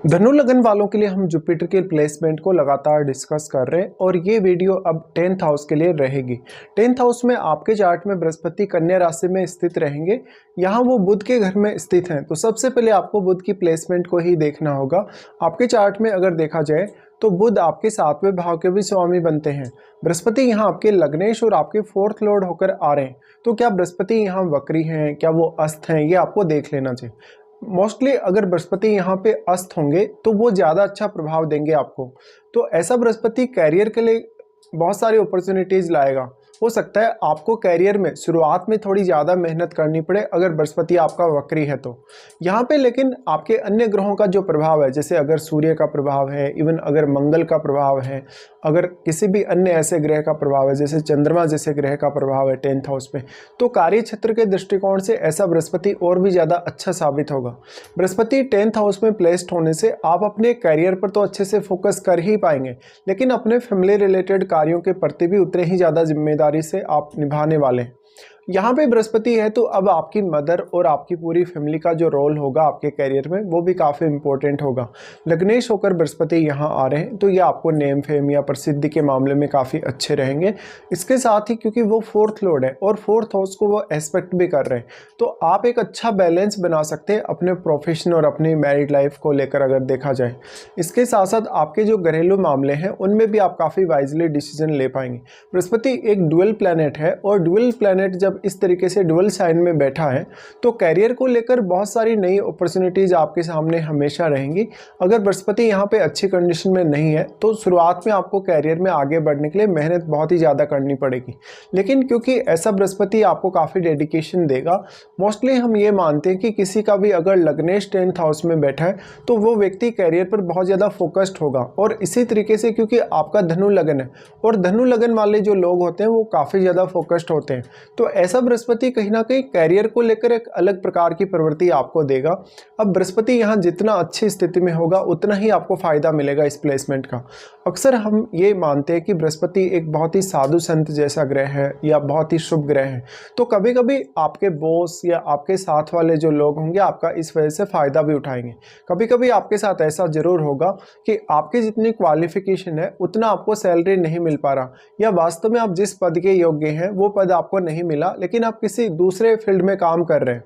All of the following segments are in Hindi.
धनु लगन वालों के लिए हम जुपिटर के प्लेसमेंट को लगातार डिस्कस कर रहे हैं और ये वीडियो अब 10th हाउस के लिए रहेगी। 10th हाउस में आपके चार्ट में बृहस्पति कन्या राशि में स्थित रहेंगे। यहाँ वो बुध के घर में स्थित हैं, तो सबसे पहले आपको बुध की प्लेसमेंट को ही देखना होगा। आपके चार्ट में अगर देखा जाए तो बुध आपके 7वें भाव के भी स्वामी बनते हैं। बृहस्पति यहाँ आपके लग्नेश और आपके 4th लॉर्ड होकर आ रहे हैं। तो क्या बृहस्पति यहाँ वक्री हैं, क्या वो अस्त हैं, ये आपको देख लेना चाहिए। मोस्टली अगर बृहस्पति यहाँ पे अस्त होंगे तो वो ज़्यादा अच्छा प्रभाव देंगे आपको। तो ऐसा बृहस्पति कैरियर के लिए बहुत सारी अपॉर्चुनिटीज़ लाएगा। हो सकता है आपको कैरियर में शुरुआत में थोड़ी ज़्यादा मेहनत करनी पड़े अगर बृहस्पति आपका वक्री है तो। यहाँ पे लेकिन आपके अन्य ग्रहों का जो प्रभाव है, जैसे अगर सूर्य का प्रभाव है, इवन अगर मंगल का प्रभाव है, अगर किसी भी अन्य ऐसे ग्रह का प्रभाव है, जैसे चंद्रमा जैसे ग्रह का प्रभाव है 10th हाउस में, तो कार्य क्षेत्र के दृष्टिकोण से ऐसा बृहस्पति और भी ज़्यादा अच्छा साबित होगा। बृहस्पति 10th हाउस में प्लेस्ड होने से आप अपने कैरियर पर तो अच्छे से फोकस कर ही पाएंगे, लेकिन अपने फैमिली रिलेटेड कार्यों के प्रति भी उतने ही ज़्यादा जिम्मेदारी से आप निभाने वाले हैं। यहाँ पे बृहस्पति है तो अब आपकी मदर और आपकी पूरी फैमिली का जो रोल होगा आपके कैरियर में वो भी काफ़ी इंपॉर्टेंट होगा। लग्नेश होकर बृहस्पति यहाँ आ रहे हैं तो ये आपको नेम फेम या प्रसिद्धि के मामले में काफ़ी अच्छे रहेंगे। इसके साथ ही क्योंकि वो 4th लॉर्ड है और 4th हाउस को वो एस्पेक्ट भी कर रहे हैं, तो आप एक अच्छा बैलेंस बना सकते हैं अपने प्रोफेशन और अपनी मैरिड लाइफ को लेकर अगर देखा जाए। इसके साथ साथ आपके जो घरेलू मामले हैं उनमें भी आप काफ़ी वाइजली डिसीजन ले पाएंगे। बृहस्पति एक डुअल प्लैनेट है और डुअल प्लैनेट जब इस तरीके से डुअल साइन में बैठा है तो कैरियर को लेकर बहुत सारी नई अपॉर्चुनिटीज आपके सामने हमेशा रहेंगी। अगर बृहस्पति यहाँ पे अच्छी कंडीशन में नहीं है तो शुरुआत में आपको कैरियर में आगे बढ़ने के लिए मेहनत बहुत ही ज़्यादा करनी पड़ेगी, लेकिन क्योंकि ऐसा बृहस्पति आपको काफ़ी डेडिकेशन देगा। मोस्टली हम ये मानते हैं कि किसी का भी अगर लग्नेश 10th हाउस में बैठा है तो वो व्यक्ति कैरियर पर बहुत ज़्यादा फोकस्ड होगा। और इसी तरीके से क्योंकि आपका धनु लगन है और धनु लगन वाले जो लोग होते हैं वो काफ़ी ज़्यादा फोकस्ड होते हैं, तो ऐसा बृहस्पति कहीं ना कहीं कैरियर को लेकर एक अलग प्रकार की प्रवृत्ति आपको देगा। अब बृहस्पति यहाँ जितना अच्छी स्थिति में होगा उतना ही आपको फायदा मिलेगा इस प्लेसमेंट का। अक्सर हम ये मानते हैं कि बृहस्पति एक बहुत ही साधु संत जैसा ग्रह है या बहुत ही शुभ ग्रह है, तो कभी कभी आपके बॉस या आपके साथ वाले जो लोग होंगे आपका इस वजह से फायदा भी उठाएंगे। कभी कभी आपके साथ ऐसा जरूर होगा कि आपकी जितनी क्वालिफिकेशन है उतना आपको सैलरी नहीं मिल पा रहा, या वास्तव में आप जिस पद के योग्य हैं वो पद आपको नहीं मिला लेकिन आप किसी दूसरे फील्ड में काम कर रहे हैं।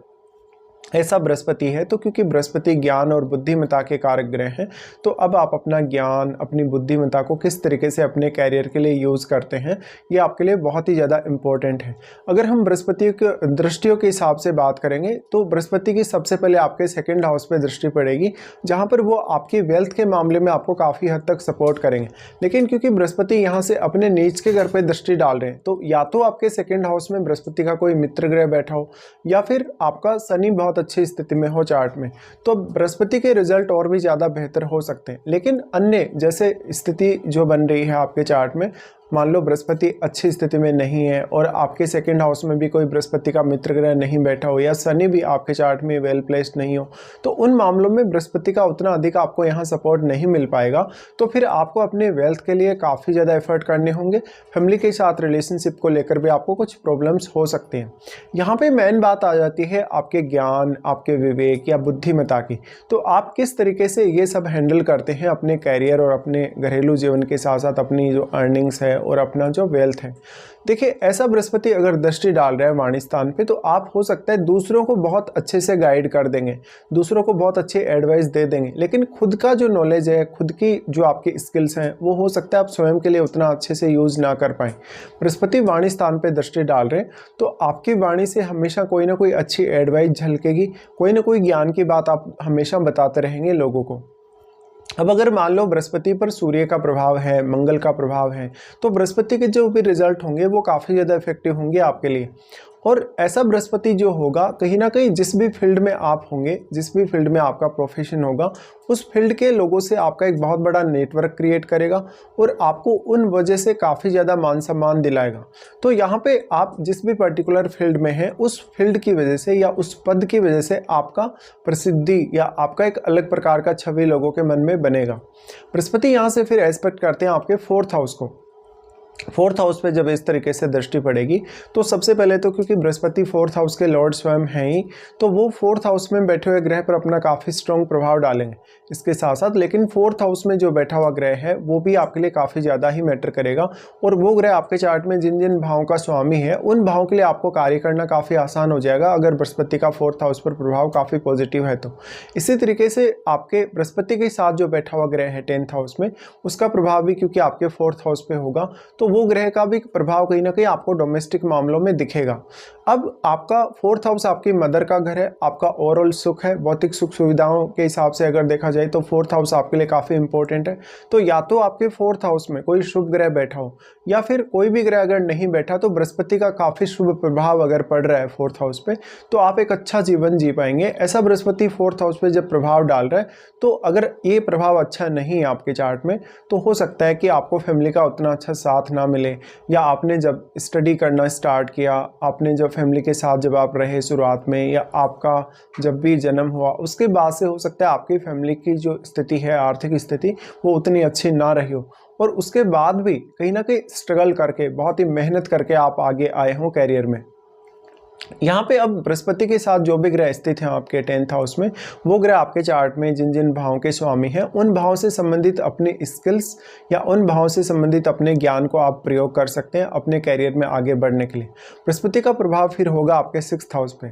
ऐसा बृहस्पति है तो क्योंकि बृहस्पति ज्ञान और बुद्धिमत्ता के कारक ग्रह हैं, तो अब आप अपना ज्ञान अपनी बुद्धिमत्ता को किस तरीके से अपने कैरियर के लिए यूज़ करते हैं ये आपके लिए बहुत ही ज़्यादा इम्पोर्टेंट है। अगर हम बृहस्पति के दृष्टियों के हिसाब से बात करेंगे तो बृहस्पति की सबसे पहले आपके 2nd हाउस पे दृष्टि पड़ेगी, जहाँ पर वो आपकी वेल्थ के मामले में आपको काफ़ी हद तक सपोर्ट करेंगे। लेकिन क्योंकि बृहस्पति यहाँ से अपने नीच के घर पर दृष्टि डाल रहे हैं, तो या तो आपके 2nd हाउस में बृहस्पति का कोई मित्र ग्रह बैठा हो या फिर आपका शनि बहुत अच्छी स्थिति में हो चार्ट में, तो बृहस्पति के रिजल्ट और भी ज़्यादा बेहतर हो सकते हैं। लेकिन अन्य जैसे स्थिति जो बन रही है आपके चार्ट में, मान लो बृहस्पति अच्छी स्थिति में नहीं है और आपके 2nd हाउस में भी कोई बृहस्पति का मित्र ग्रह नहीं बैठा हो या शनि भी आपके चार्ट में वेल प्लेस्ड नहीं हो, तो उन मामलों में बृहस्पति का उतना अधिक आपको यहाँ सपोर्ट नहीं मिल पाएगा। तो फिर आपको अपने वेल्थ के लिए काफ़ी ज़्यादा एफर्ट करने होंगे। फैमिली के साथ रिलेशनशिप को लेकर भी आपको कुछ प्रॉब्लम्स हो सकते हैं। यहाँ पर मेन बात आ जाती है आपके ज्ञान, आपके विवेक या बुद्धिमत्ता की। तो आप किस तरीके से ये सब हैंडल करते हैं अपने कैरियर और अपने घरेलू जीवन के साथ साथ अपनी जो अर्निंग्स है और अपना जो वेल्थ है। देखिए, ऐसा बृहस्पति अगर दृष्टि डाल रहा है वाणी स्थान पे, तो आप हो सकता है दूसरों को बहुत अच्छे से गाइड कर देंगे, दूसरों को बहुत अच्छे एडवाइस दे देंगे, लेकिन खुद का जो नॉलेज है, खुद की जो आपकी स्किल्स हैं, वो हो सकता है आप स्वयं के लिए उतना अच्छे से यूज़ ना कर पाएँ। बृहस्पति वाणी स्थान पे दृष्टि डाल रहे हैं तो आपकी वाणी से हमेशा कोई ना कोई अच्छी एडवाइस झलकेगी, कोई ना कोई ज्ञान की बात आप हमेशा बताते रहेंगे लोगों को। अब अगर मान लो बृहस्पति पर सूर्य का प्रभाव है, मंगल का प्रभाव है, तो बृहस्पति के जो भी रिजल्ट होंगे वो काफ़ी ज़्यादा इफेक्टिव होंगे आपके लिए। और ऐसा बृहस्पति जो होगा कहीं ना कहीं जिस भी फील्ड में आप होंगे, जिस भी फील्ड में आपका प्रोफेशन होगा, उस फील्ड के लोगों से आपका एक बहुत बड़ा नेटवर्क क्रिएट करेगा और आपको उन वजह से काफ़ी ज़्यादा मान सम्मान दिलाएगा। तो यहाँ पे आप जिस भी पर्टिकुलर फील्ड में हैं उस फील्ड की वजह से या उस पद की वजह से आपका प्रसिद्धि या आपका एक अलग प्रकार का छवि लोगों के मन में बनेगा। बृहस्पति यहाँ से फिर एस्पेक्ट करते हैं आपके 4th हाउस को। फोर्थ हाउस पे जब इस तरीके से दृष्टि पड़ेगी तो सबसे पहले तो क्योंकि बृहस्पति फोर्थ हाउस के लॉर्ड स्वयं हैं ही, तो वो फोर्थ हाउस में बैठे हुए ग्रह पर अपना काफ़ी स्ट्रॉन्ग प्रभाव डालेंगे। इसके साथ साथ लेकिन फोर्थ हाउस में जो बैठा हुआ ग्रह है वो भी आपके लिए काफ़ी ज़्यादा ही मैटर करेगा, और वो ग्रह आपके चार्ट में जिन जिन भावों का स्वामी है उन भावों के लिए आपको कार्य करना काफ़ी आसान हो जाएगा अगर बृहस्पति का फोर्थ हाउस पर प्रभाव काफ़ी पॉजिटिव है तो। इसी तरीके से आपके बृहस्पति के साथ जो बैठा हुआ ग्रह है 10th हाउस में, उसका प्रभाव भी क्योंकि आपके फोर्थ हाउस पे होगा, तो वो ग्रह का भी प्रभाव कहीं ना कहीं आपको डोमेस्टिक मामलों में दिखेगा। अब आपका फोर्थ हाउस आपकी मदर का घर है, आपका ओवरऑल सुख है, भौतिक सुख सुविधाओं के हिसाब से अगर देखा जाए तो फोर्थ हाउस आपके लिए काफ़ी इंपॉर्टेंट है। तो या तो आपके फोर्थ हाउस में कोई शुभ ग्रह बैठा हो, या फिर कोई भी ग्रह अगर नहीं बैठा तो बृहस्पति का काफ़ी शुभ प्रभाव अगर पड़ रहा है फोर्थ हाउस पे, तो आप एक अच्छा जीवन जी पाएंगे। ऐसा बृहस्पति फोर्थ हाउस पे जब प्रभाव डाल रहा है, तो अगर ये प्रभाव अच्छा नहीं है आपके चार्ट में, तो हो सकता है कि आपको फैमिली का उतना अच्छा साथ ना मिले, या आपने जब स्टडी करना स्टार्ट किया, आपने जब फैमिली के साथ जब आप रहे शुरुआत में, या आपका जब भी जन्म हुआ उसके बाद से हो सकता है आपकी फैमिली की जो स्थिति है, आर्थिक स्थिति, वो उतनी अच्छी ना रही हो, और उसके बाद भी कहीं ना कहीं स्ट्रगल करके, बहुत ही मेहनत करके आप आगे आए हों कैरियर में। यहाँ पे अब बृहस्पति के साथ जो भी ग्रह स्थित हैं आपके 10th हाउस में, वो ग्रह आपके चार्ट में जिन जिन भावों के स्वामी हैं उन भावों से संबंधित अपने स्किल्स या उन भावों से संबंधित अपने ज्ञान को आप प्रयोग कर सकते हैं अपने कैरियर में आगे बढ़ने के लिए। बृहस्पति का प्रभाव फिर होगा आपके 6th हाउस पे।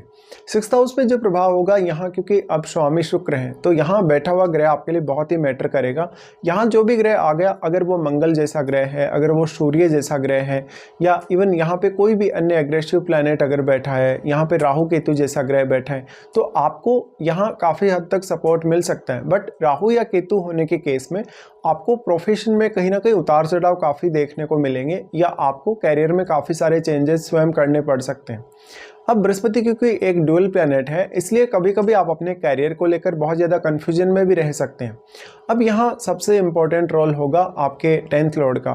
6th हाउस पे जो प्रभाव होगा यहाँ, क्योंकि अब स्वामी शुक्र हैं, तो यहाँ बैठा हुआ ग्रह आपके लिए बहुत ही मैटर करेगा। यहाँ जो भी ग्रह आ गया, अगर वो मंगल जैसा ग्रह है, अगर वो सूर्य जैसा ग्रह है, या इवन यहाँ पे कोई भी अन्य एग्रेसिव प्लैनेट अगर बैठा है, यहाँ पे राहु केतु जैसा ग्रह बैठा है, तो आपको यहाँ काफ़ी हद तक सपोर्ट मिल सकता है। बट राहु या केतु होने के केस में आपको प्रोफेशन में कहीं ना कहीं उतार चढ़ाव काफ़ी देखने को मिलेंगे, या आपको कैरियर में काफ़ी सारे चेंजेस स्वयं करने पड़ सकते हैं। अब बृहस्पति क्योंकि एक ड्यूअल प्लैनेट है, इसलिए कभी कभी आप अपने कैरियर को लेकर बहुत ज़्यादा कन्फ्यूजन में भी रह सकते हैं। अब यहाँ सबसे इम्पोर्टेंट रोल होगा आपके 10th लॉर्ड का,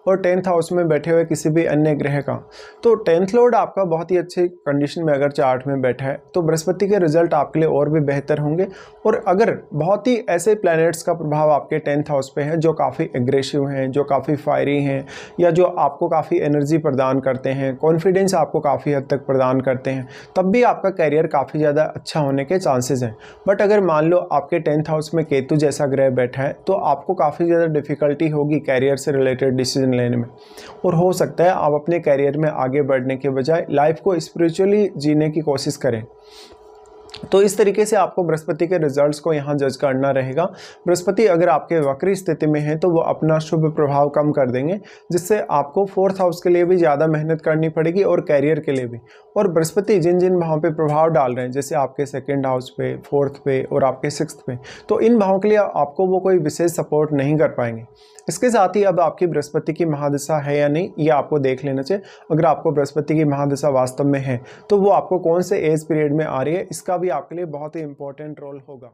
और 10th हाउस में बैठे हुए किसी भी अन्य ग्रह का। तो 10th लॉर्ड आपका बहुत ही अच्छी कंडीशन में अगर चार्ट में बैठा है, तो बृहस्पति के रिजल्ट आपके लिए और भी बेहतर होंगे। और अगर बहुत ही ऐसे प्लैनेट्स का प्रभाव आपके 10th हाउस पे है जो काफ़ी एग्रेसिव हैं, जो काफ़ी फायरी हैं, या जो आपको काफ़ी एनर्जी प्रदान करते हैं, कॉन्फिडेंस आपको काफ़ी हद तक प्रदान करते हैं, तब भी आपका कैरियर काफ़ी ज़्यादा अच्छा होने के चांसेस हैं। बट अगर मान लो आपके 10th हाउस में केतु जैसा ग्रह बैठा है, तो आपको काफ़ी ज़्यादा डिफ़िकल्टी होगी कैरियर से रिलेटेड डिसीजन लेने में, और हो सकता है आप अपने कैरियर में आगे बढ़ने के बजाय लाइफ को स्पिरिचुअली जीने की कोशिश करें। तो इस तरीके से आपको बृहस्पति के रिजल्ट्स को यहाँ जज करना रहेगा। बृहस्पति अगर आपके वक्री स्थिति में है तो वो अपना शुभ प्रभाव कम कर देंगे, जिससे आपको 4th हाउस के लिए भी ज़्यादा मेहनत करनी पड़ेगी और कैरियर के लिए भी। और बृहस्पति जिन जिन भावों पे प्रभाव डाल रहे हैं, जैसे आपके 2nd हाउस पे, 4th पे और आपके 6th पे, तो इन भावों के लिए आपको वो कोई विशेष सपोर्ट नहीं कर पाएंगे। इसके साथ ही अब आपकी बृहस्पति की महादशा है या नहीं, ये आपको देख लेना चाहिए। अगर आपको बृहस्पति की महादशा वास्तव में है, तो वो आपको कौन से एज पीरियड में आ रही है, इसका भी आपके लिए बहुत ही इंपॉर्टेंट रोल होगा।